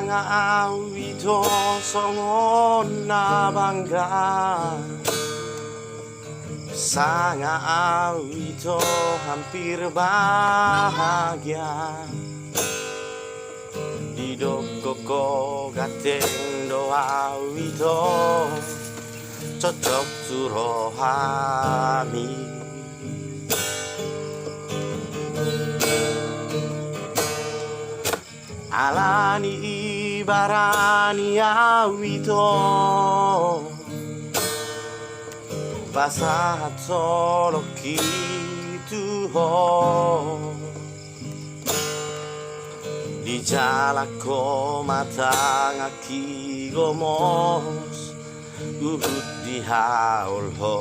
nga awito songon na bangga sa nga awito hampir bahagia di dogo gateng do awito cocok surohami alani ibarani awito basat solo kitu ho di jalako matang aki gomos uhud di haul ho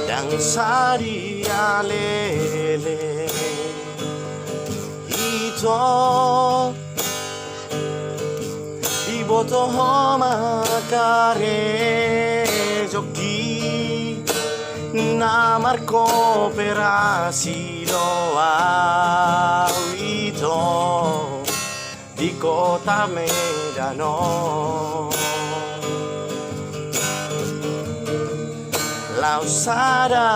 yang saria lele ito iboto makare joki na marco per asilo awito di kota Medano lau sadarido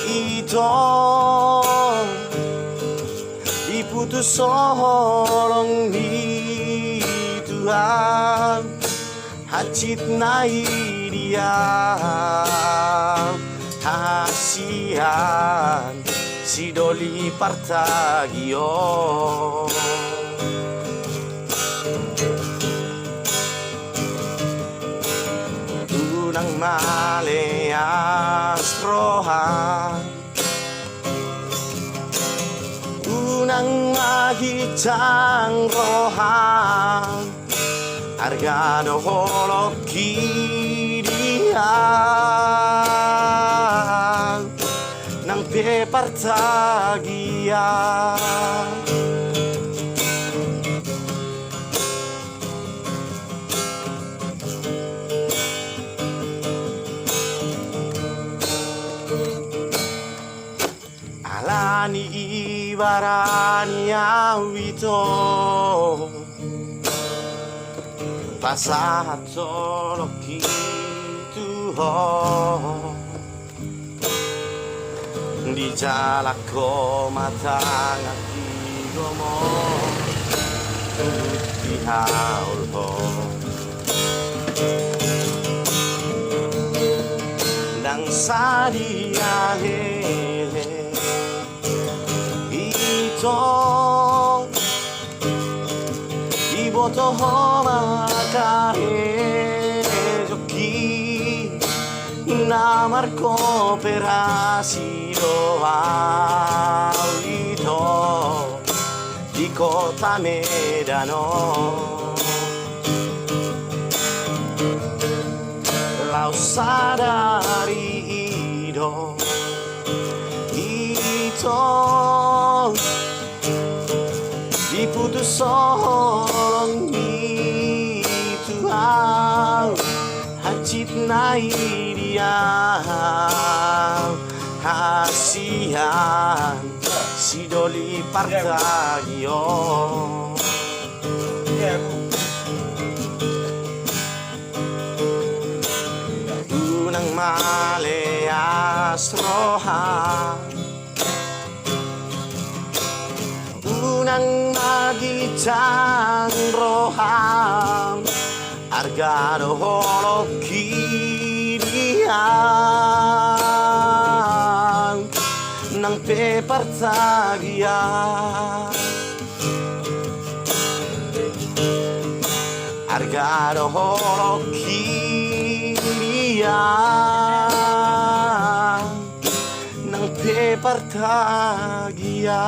ito diputus solong di Tuhan hacit nai dia hasian si doli partagio unang maleas rohan unang magitang rohan argado holoki dia nang pepartagia alani ibarani awito pasat solo kitu ho di jalako matang aki gomo di haul ho nang sadia hele ito iboto makare joki na marco per asilo awito di kota Medano lau sadarido ito diputus solong di Tuhan hacit nai dia hasian si doli partagio unang maleas rohan unang magitang rohan argado holoki dia nang pepartagia argado holoki dia nang pepartagia